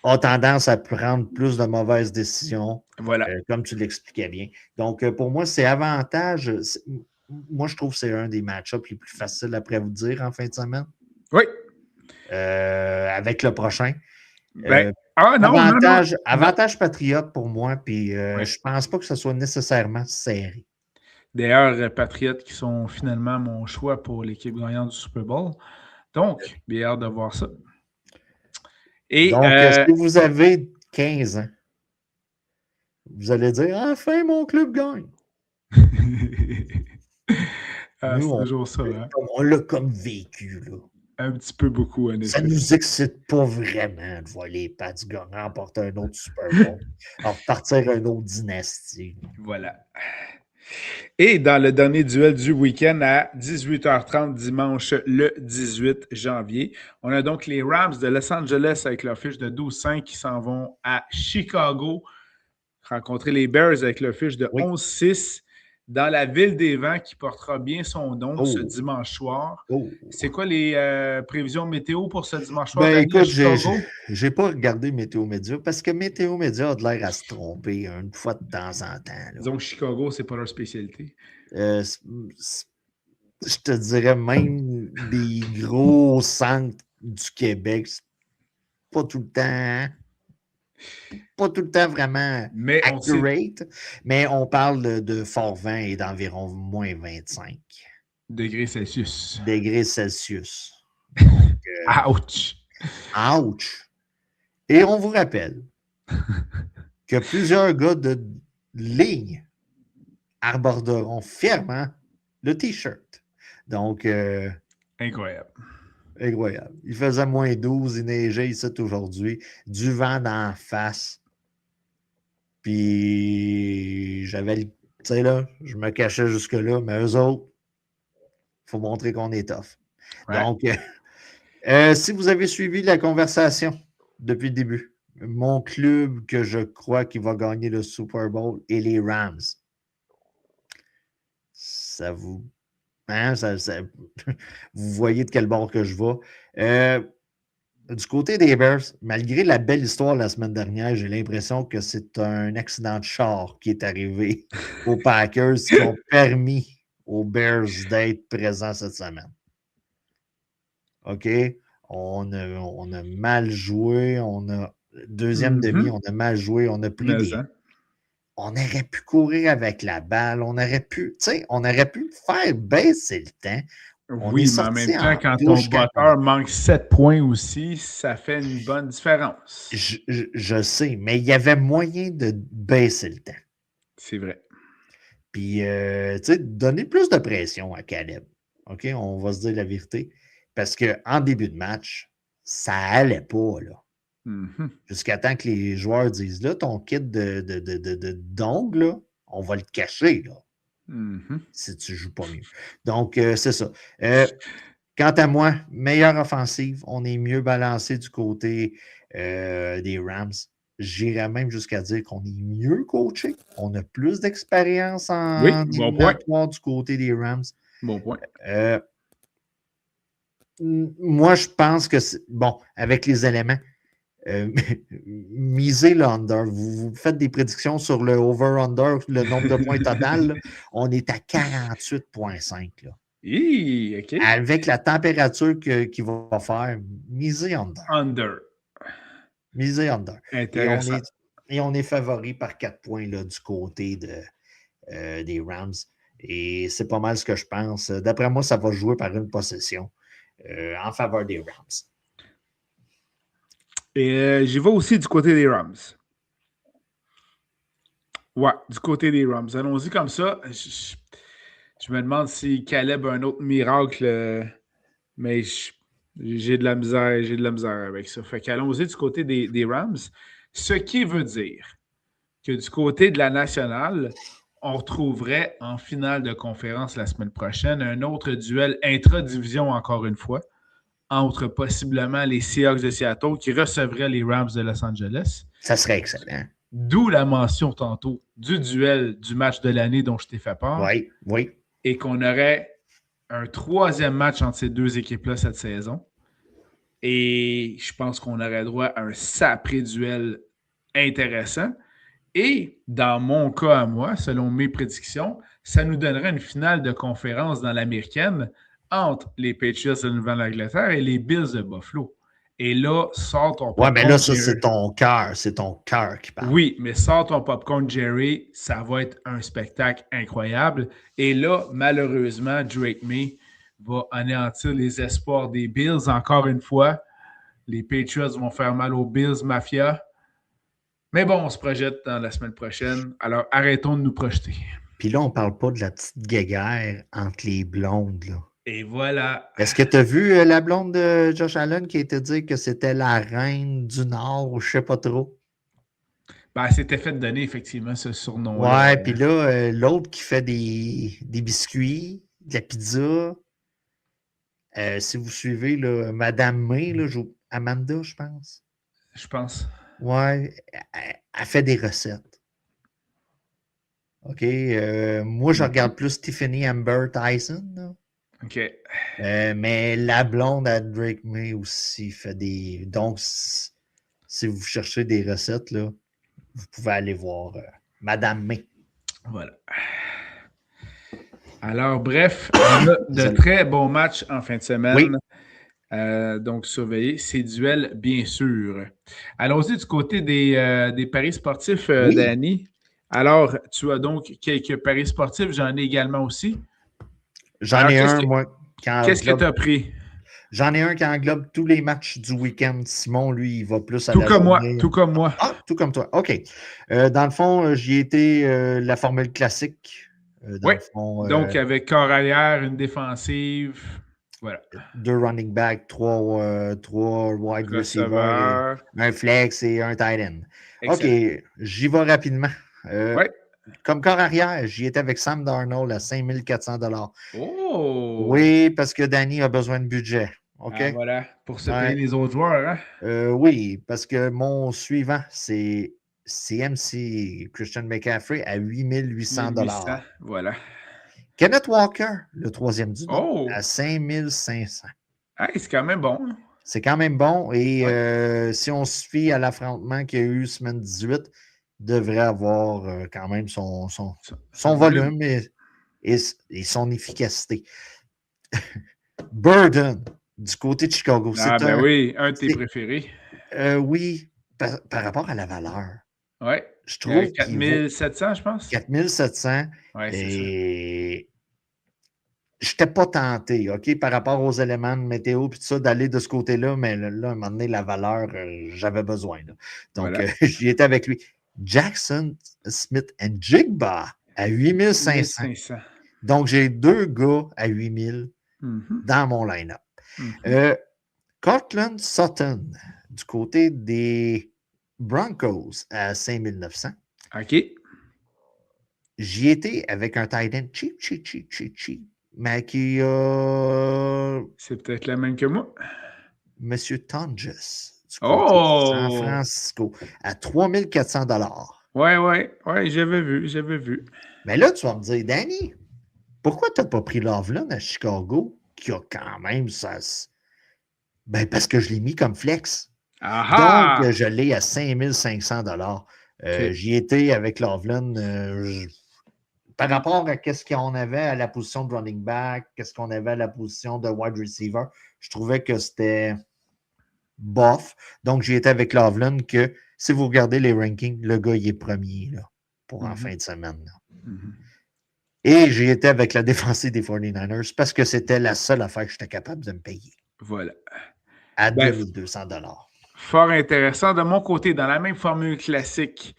a tendance à prendre plus de mauvaises décisions, voilà. comme tu l'expliquais bien. Donc, pour moi, c'est avantage. Moi, je trouve que c'est un des match-ups les plus faciles à prédire en fin de semaine. Oui. Avec le prochain. Avantage patriote pour moi, puis je pense pas que ce soit nécessairement serré. D'ailleurs, Patriotes qui sont finalement mon choix pour l'équipe gagnante du Super Bowl. Donc, bien hâte de voir ça. Et, donc, si vous avez 15 ans, vous allez dire « Enfin, mon club gagne! » Nous, c'est toujours ça. Hein? On l'a comme vécu, là. Un petit peu beaucoup, en effet. Ça ne nous excite pas vraiment de voir les Pats remporter un autre Super Bowl, repartir une autre dynastie. Voilà. Et dans le dernier duel du week-end à 18h30 dimanche le 18 janvier, on a donc les Rams de Los Angeles avec leur fiche de 12-5 qui s'en vont à Chicago rencontrer les Bears avec leur fiche de 11-6 dans la ville des vents qui portera bien son nom ce dimanche soir. C'est quoi les prévisions météo pour ce dimanche soir? Ben écoute, j'ai pas regardé Météo Média parce que Météo Média a de l'air à se tromper une fois de temps en temps. Là. Disons que Chicago, c'est pas leur spécialité. Je te dirais même des gros centres du Québec, c'est pas tout le temps... Pas tout le temps vraiment accurate, mais on parle de fort vent et d'environ moins 25 degrés Celsius. Degrés Celsius. Donc, ouch! Ouch! Et on vous rappelle que plusieurs gars de ligne aborderont fièrement le T-shirt. Donc, incroyable. Incroyable. Il faisait moins 12, il neigeait ici aujourd'hui, du vent d'en face. Puis j'avais, tu sais là, je me cachais jusque-là, mais eux autres, il faut montrer qu'on est tough. Ouais. Donc, si vous avez suivi la conversation depuis le début, mon club que je crois qu'il va gagner le Super Bowl est les Rams. Ça vous... Hein, vous voyez de quel bord que je vais. Du côté des Bears, malgré la belle histoire la semaine dernière, j'ai l'impression que c'est un accident de char qui est arrivé aux Packers qui ont permis aux Bears d'être présents cette semaine. OK? On a mal joué, deuxième demi, on a mal joué, on a pris des... On aurait pu courir avec la balle, on aurait pu faire baisser le temps. Oui, mais en même temps, quand ton batteur manque 7 points aussi, ça fait une bonne différence. Je sais, mais il y avait moyen de baisser le temps. C'est vrai. Puis, tu sais, donner plus de pression à Caleb. OK? On va se dire la vérité. Parce qu'en début de match, ça allait pas, là. Mm-hmm. Jusqu'à temps que les joueurs disent, là, ton kit d'ongles, là, on va le cacher, là. Mm-hmm. Si tu joues pas mieux. Donc, c'est ça. Quant à moi, meilleure offensive. On est mieux balancé du côté des Rams. j'irais même jusqu'à dire qu'on est mieux coaché. On a plus d'expérience Oui, en bon point. éliminatoire du côté des Rams. Bon point. Moi, je pense que, bon, avec les éléments, misez le under. Vous faites des prédictions sur le over-under, le nombre de points total. Là. On est à 48,5. OK. Avec la température qu'il va faire, misez under. Under. Misez under. Intéressant. Et on est favori par 4 points là, du côté des Rams. Et c'est pas mal ce que je pense. D'après moi, ça va jouer par une possession en faveur des Rams. Et j'y vais aussi du côté des Rams. Ouais, du côté des Rams. Allons-y comme ça. Je me demande si Caleb a un autre miracle, mais j'ai de la misère avec ça. Fait qu'allons-y du côté des Rams. Ce qui veut dire que du côté de la nationale, on retrouverait en finale de conférence la semaine prochaine un autre duel intra-division, encore une fois, entre possiblement les Seahawks de Seattle qui recevraient les Rams de Los Angeles. Ça serait excellent. D'où la mention tantôt du duel du match de l'année dont je t'ai fait part. Oui, oui. Et qu'on aurait un troisième match entre ces deux équipes-là cette saison. Et je pense qu'on aurait droit à un sapré duel intéressant. Et dans mon cas à moi, selon mes prédictions, ça nous donnerait une finale de conférence dans l'américaine entre les Patriots de Nouvelle-Angleterre et les Bills de Buffalo. Et là, sors ton popcorn. Ouais, mais là, ça, c'est ton cœur. C'est ton cœur qui parle. Oui, mais sors ton popcorn, Jerry. Ça va être un spectacle incroyable. Et là, malheureusement, Drake May va anéantir les espoirs des Bills encore une fois. Les Patriots vont faire mal aux Bills Mafia. Mais bon, on se projette dans la semaine prochaine. Alors, arrêtons de nous projeter. Puis là, on parle pas de la petite guéguerre entre les blondes, là. Et voilà. Est-ce que tu as vu la blonde de Josh Allen qui a été dit que c'était la reine du Nord ou je sais pas trop? Ben, c'était fait donner effectivement ce surnom-là. Ouais, puis là, l'autre qui fait des biscuits, de la pizza. Si vous suivez là, Madame May, là, Amanda, je pense. Je pense. Ouais, elle fait des recettes. OK. Moi, je regarde plus Tiffany Amber Tyson. Là. OK. Mais la blonde à Drake May aussi fait des. Donc, si vous cherchez des recettes, là, vous pouvez aller voir Madame May. Voilà. Alors, bref, on a de très bons matchs en fin de semaine. Oui. Donc, surveillez ces duels, bien sûr. Allons-y du côté des paris sportifs, oui. Danny. Alors, tu as donc quelques paris sportifs. J'en ai également aussi. J'en ai un, moi. Qu'est-ce que tu as pris? J'en ai un qui englobe tous les matchs du week-end. Simon, lui, il va plus à tout la comme journée. Moi, tout comme moi. Ah, tout comme toi. OK. Dans le fond, j'y ai été la formule classique. Oui. Donc, avec corps arrière, une défensive. Voilà. 2 running backs, 3 wide receivers, un flex et un tight end. Excellent. OK, j'y vais rapidement. Oui. Comme corps arrière, j'y étais avec Sam Darnold à 5400 $. Oh! Oui, parce que Danny a besoin de budget. OK? Ah, voilà, pour se payer les autres joueurs. Hein? Oui, parce que mon suivant, c'est CMC, Christian McCaffrey, à 8800 $. Voilà. Kenneth Walker, le troisième du nom, à 5500. Hey, c'est quand même bon. Hein? C'est quand même bon. Et si on se fie à l'affrontement qu'il y a eu semaine 18, il devrait avoir quand même son volume et son efficacité. Burden, du côté de Chicago. Ah, ben oui, un de tes préférés. Oui, par rapport à la valeur. Oui. Je trouve 4700, je pense. 4700. Oui, c'est ça. Je n'étais pas tenté, OK, par rapport aux éléments de météo et tout ça, d'aller de ce côté-là, mais là, à un moment donné, la valeur, j'avais besoin. Là. Donc, voilà. J'y étais avec lui. Jackson Smith and Jigba à 8500. Donc, j'ai 2 gars à 8000 dans mon line-up. Cortland Sutton, du côté des Broncos à 5900. OK. J'y étais avec un tight end cheap. Mais qui a. C'est peut-être la même que moi. Monsieur Tonjes, du côté de San Oh! Francisco à 3400 $. Ouais, j'avais vu. Mais là, tu vas me dire, Danny, pourquoi tu n'as pas pris Loveland à Chicago, qui a quand même ça. Ben, parce que je l'ai mis comme flex. Donc, Ah je l'ai à 5500 $. OK. J'y étais avec Loveland. Par rapport à ce qu'on avait à la position de running back, qu'est-ce qu'on avait à la position de wide receiver, je trouvais que c'était bof. Donc, j'y étais avec Loveland que, si vous regardez les rankings, le gars, il est premier là, pour en fin de semaine. Là. Mhm. Et j'ai été avec la défensive des 49ers parce que c'était la seule affaire que j'étais capable de me payer Voilà. à Ben, 2200 $. fort intéressant. De mon côté, dans la même formule classique,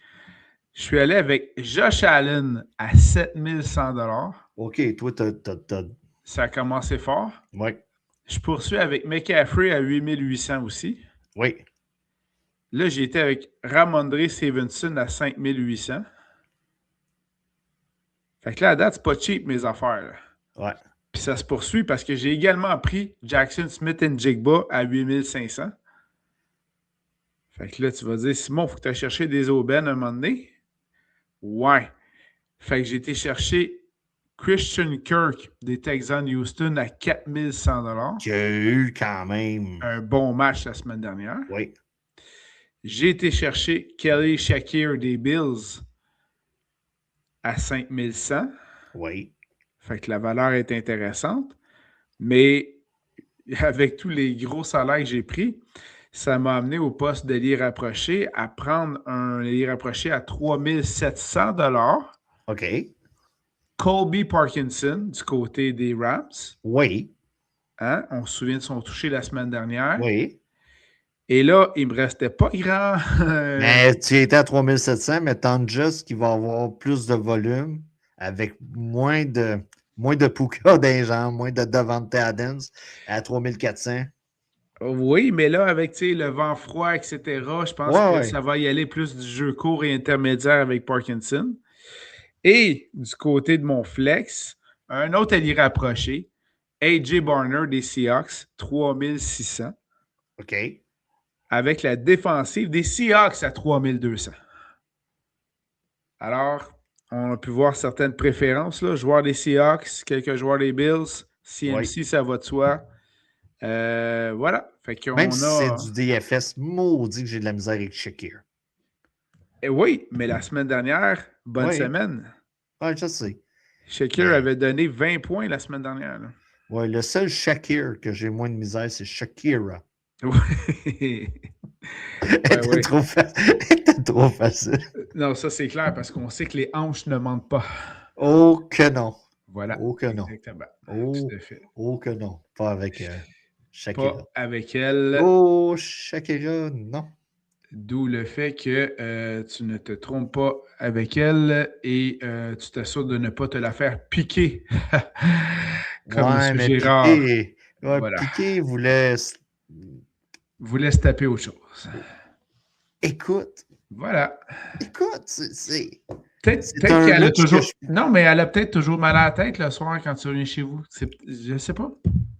je suis allé avec Josh Allen à 7100 $. OK, toi, Ça a commencé fort. Oui, Je poursuis avec McCaffrey à 8800 aussi. oui. Là, j'ai été avec Ramondre Stevenson à 5800. Fait que là, à date, c'est pas cheap mes affaires. Là. Ouais. Puis ça se poursuit parce que j'ai également pris Jackson Smith and Jigba à 8500. Fait que là, tu vas dire, Simon, il faut que tu ailles chercher des aubaines un moment donné. Ouais. Fait que j'ai été chercher Christian Kirk des Texans Houston à 4100 $. Qui a eu quand même. Un bon match la semaine dernière. Oui. J'ai été chercher Kelly Shakir des Bills à 5100. Oui. Fait que la valeur est intéressante. Mais avec tous les gros salaires que j'ai pris, ça m'a amené au poste de l'y rapproché à prendre un l'y rapproché à 3700 $. OK. Colby Parkinson du côté des Rams. Oui. Hein? On se souvient de son touché la semaine dernière. Oui. Et là, il ne me restait pas grand. Mais tu étais à 3700, mais tente juste qu'il va avoir plus de volume avec moins de Puka dans les jambes, moins de Davante Adams à 3400. Oui, mais là, avec le vent froid, etc., je pense Ouais, que ouais. ça va y aller plus du jeu court et intermédiaire avec Parkinson. Et du côté de mon flex, un autre à l'y rapprocher, AJ Barner des Seahawks, 3600, OK. avec la défensive des Seahawks à 3200. Alors, on a pu voir certaines préférences, là. Joueurs des Seahawks, quelques joueurs des Bills, Oui. CMC, ça va de soi. Voilà. Fait Même qu'on si c'est a. du DFS, maudit que j'ai de la misère avec Shakir. Oui, mais la semaine dernière, bonne Oui. semaine. Oui, je sais. Shakir Mais avait donné 20 points la semaine dernière. Là. ouais, le seul Shakir que j'ai moins de misère, c'est Shakira. Oui. Elle était trop facile. Non, ça c'est clair parce qu'on sait que les hanches ne mentent pas. Oh que non. Voilà. Oh que non. Exactement. Oh, Tout à fait. oh que non. Pas avec Shakira. Pas avec elle. Oh, Shakira, non. D'où le fait que tu ne te trompes pas avec elle et tu t'assures de ne pas te la faire piquer. Comme Ouais, M. mais Gérard. Voilà. Piqué voulait. Vous laisse taper autre chose. Écoute, Voilà. c'est Peut-être un qu'elle a luxe que toujours. je. Non, mais elle a peut-être toujours mal à la tête le soir quand tu reviens chez vous. Je ne sais pas.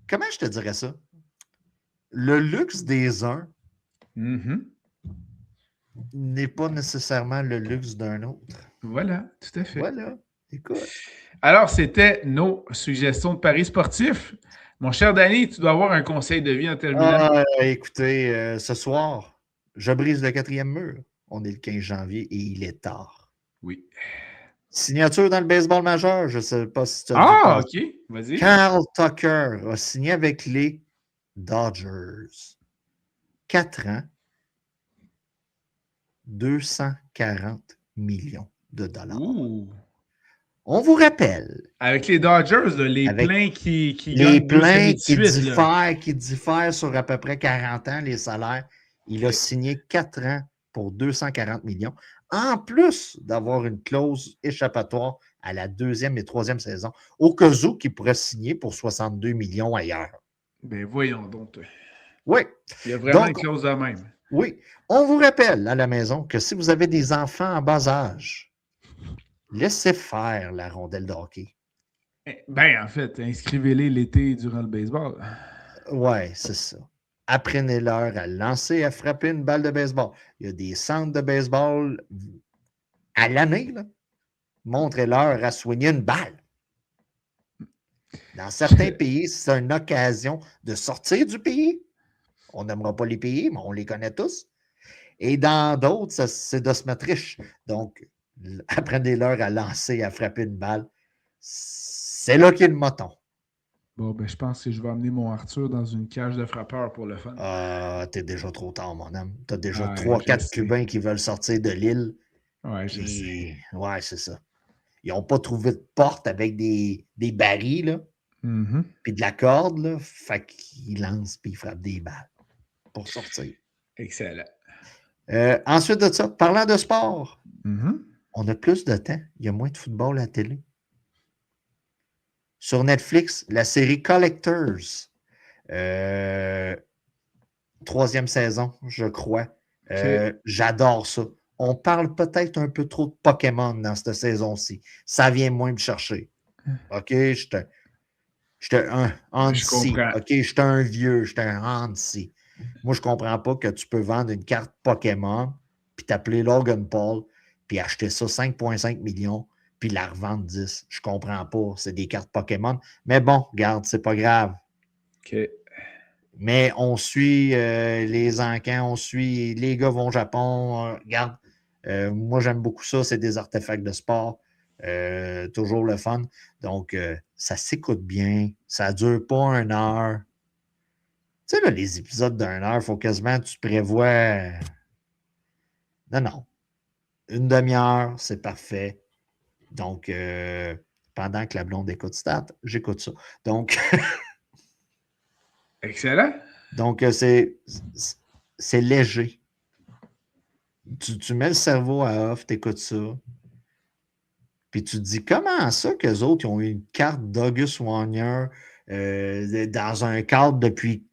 Comment je te dirais ça? Le luxe des uns Mm-hmm. n'est pas nécessairement le luxe d'un autre. Voilà, tout à fait. Voilà, écoute. Alors, c'était nos suggestions de paris sportifs. Mon cher Danny, tu dois avoir un conseil de vie en terminant. Écoutez, ce soir, je brise le 4e mur. On est le 15 janvier et il est tard. Oui. Signature dans le baseball majeur, je ne sais pas si tu as vu Ah, passer. OK. Vas-y. Carl Tucker a signé avec les Dodgers. 4 ans, 240 millions de dollars. Ouh. On vous rappelle. Avec les Dodgers, là, les Avec pleins qui les gagnent deux séries pleins de suite. qui diffèrent sur à peu près 40 ans, les salaires. Il a signé 4 ans pour 240 millions, en plus d'avoir une clause échappatoire à la 2e et 3e saison, au cas où qu'il pourrait signer pour 62 millions ailleurs. Ben voyons donc. Oui. Il y a vraiment Donc, une clause de même. oui. On vous rappelle à la maison que si vous avez des enfants en bas âge, laissez faire la rondelle de hockey. Ben, en fait, inscrivez-les l'été durant le baseball. Ouais, c'est ça. apprenez-leur à lancer, à frapper une balle de baseball. Il y a des centres de baseball à l'année, là. Montrez-leur à soigner une balle. Dans certains pays, c'est une occasion de sortir du pays. On n'aimera pas les pays, mais on les connaît tous. Et dans d'autres, c'est de se mettre riche. Donc, apprenez-leur à lancer, à frapper une balle. C'est là qu'est le moton. Bon, ben, je pense que je vais amener mon Arthur dans une cage de frappeurs pour le fun. T'es déjà trop tard, mon homme. T'as déjà Ouais, 3-4 Cubains qui veulent sortir de l'île. Ouais, je sais. Ouais, c'est ça. Ils n'ont pas trouvé de porte avec des barils, là, puis de la corde, là. Fait qu'ils lancent puis ils frappent des balles pour sortir. Excellent. Ensuite de ça, parlant de sport, on a plus de temps. Il y a moins de football à la télé. Sur Netflix, la série Collectors. 3e saison, je crois. J'adore ça. On parle peut-être un peu trop de Pokémon dans cette saison-ci. Ça vient moins me chercher. OK? J'étais un Hansi. OK? J'étais un vieux. J'étais un Hansi. Moi, je ne comprends pas que tu peux vendre une carte Pokémon puis t'appeler Logan Paul puis acheter ça 5,5 millions puis la revendre 10. Je ne comprends pas. C'est des cartes Pokémon. Mais bon, regarde, c'est pas grave. OK. Mais on suit les encans, on suit les gars vont au Japon. Regarde, moi j'aime beaucoup ça, c'est des artefacts de sport. Toujours le fun. Donc, ça s'écoute bien. Ça ne dure pas 1 heure. Tu sais, là, les épisodes d'1 heure, il faut quasiment que tu prévois. Non. 1 demi-heure, c'est parfait. Donc, pendant que la blonde écoute Stat, j'écoute ça. Donc. Excellent. Donc, c'est léger. Tu mets le cerveau à off, tu écoutes ça. Puis tu te dis, comment ça qu'eux autres ils ont eu une carte d'August Warrior dans un cadre depuis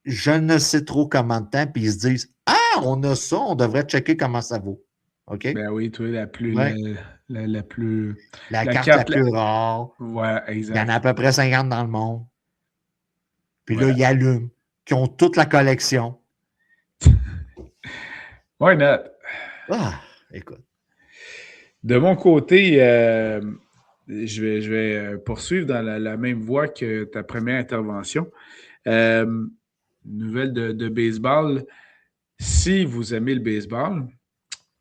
je ne sais trop comment de temps, puis ils se disent, ah, on a ça, on devrait checker comment ça vaut. OK? Ben oui, toi, la plus. Ouais. La plus. La carte la plus rare. Ouais, exact. Il y en a à peu près 50 dans le monde. Puis là, ils allument, qui ont toute la collection. Why not? Ah, écoute. De mon côté, je vais poursuivre dans la même voie que ta première intervention. Nouvelle de baseball. Si vous aimez le baseball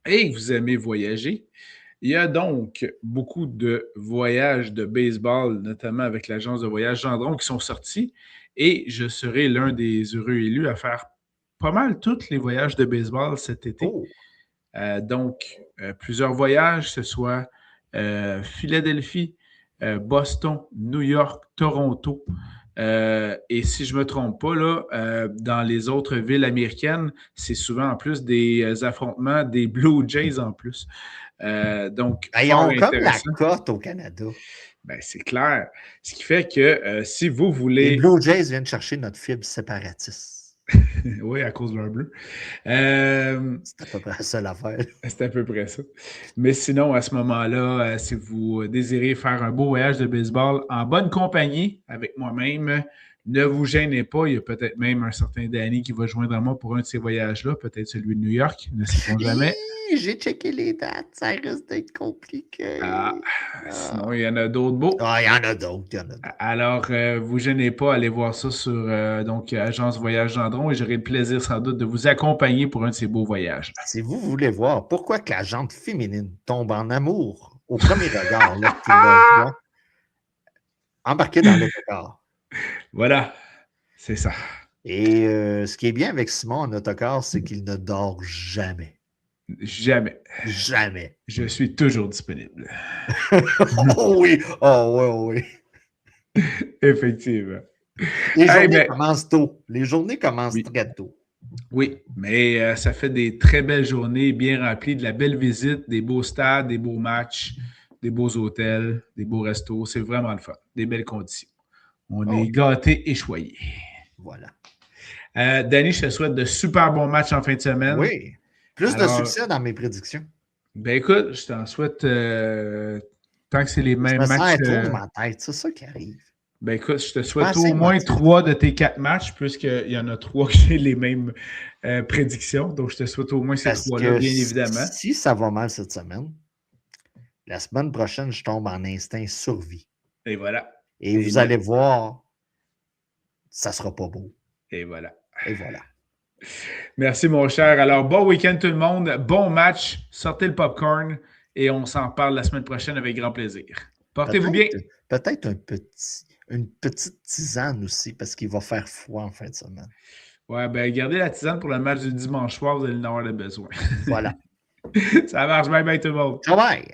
et que vous aimez voyager, il y a donc beaucoup de voyages de baseball, notamment avec l'agence de voyage Gendron, qui sont sortis. Et je serai l'un des heureux élus à faire pas mal tous les voyages de baseball cet été. Oh. Donc, plusieurs voyages, que ce soit Philadelphie, Boston, New York, Toronto. Et si je ne me trompe pas, là, dans les autres villes américaines, c'est souvent en plus des affrontements des Blue Jays en plus. Donc, ils ont comme la cote au Canada. Ben, c'est clair. Ce qui fait que si vous voulez... Les Blue Jays viennent chercher notre fibre séparatiste. Oui, à cause de leur bleu. C'est à peu près ça l'affaire. C'est à peu près ça. Mais sinon, à ce moment-là, si vous désirez faire un beau voyage de baseball en bonne compagnie avec moi-même, ne vous gênez pas. Il y a peut-être même un certain Danny qui va joindre à moi pour un de ces voyages-là, peut-être celui de New York, ne sait-on jamais. J'ai checké les dates, ça risque d'être compliqué. Sinon, il y en a d'autres beaux. Il y en a d'autres. Alors, vous gênez pas, allez voir ça sur donc Agence Voyage Gendron et j'aurai le plaisir sans doute de vous accompagner pour un de ces beaux voyages. Si vous voulez voir pourquoi que la jante féminine tombe en amour au premier regard, là, embarquez dans le autocar. Voilà, c'est ça. Et ce qui est bien avec Simon en autocar, c'est qu'il ne dort jamais. Jamais. Jamais. Je suis toujours disponible. Oh oui! Oh oui. Effectivement. Les journées commencent tôt. Les journées commencent très tôt. Oui, mais ça fait des très belles journées, bien remplies, de la belle visite, des beaux stades, des beaux matchs, des beaux hôtels, des beaux restos. C'est vraiment le fun. Des belles conditions. On est gâtés et choyés. Voilà. Danny, je te souhaite de super bons matchs en fin de semaine. Oui. Plus de succès dans mes prédictions. Ben écoute, je t'en souhaite tant que c'est les mêmes matchs. Ça trop dans ma tête, c'est ça qui arrive. Ben écoute, je te souhaite au moins 3 de tes 4 matchs, puisqu'il y en a 3 que j'ai les mêmes prédictions. Donc, je te souhaite au moins ces 3-là, bien évidemment. Si ça va mal cette semaine, la semaine prochaine, je tombe en instinct survie. Et voilà. Et vous allez voir, ça ne sera pas beau. Et voilà. Et voilà. Merci, mon cher. Alors, bon week-end tout le monde. Bon match. Sortez le popcorn et on s'en parle la semaine prochaine avec grand plaisir. Portez-vous bien. Peut-être une petite tisane aussi, parce qu'il va faire froid en fin de semaine. Ouais, ben gardez la tisane pour le match du dimanche soir, vous allez en avoir le besoin. Voilà. Ça marche. Bye bye tout le monde. Bye bye.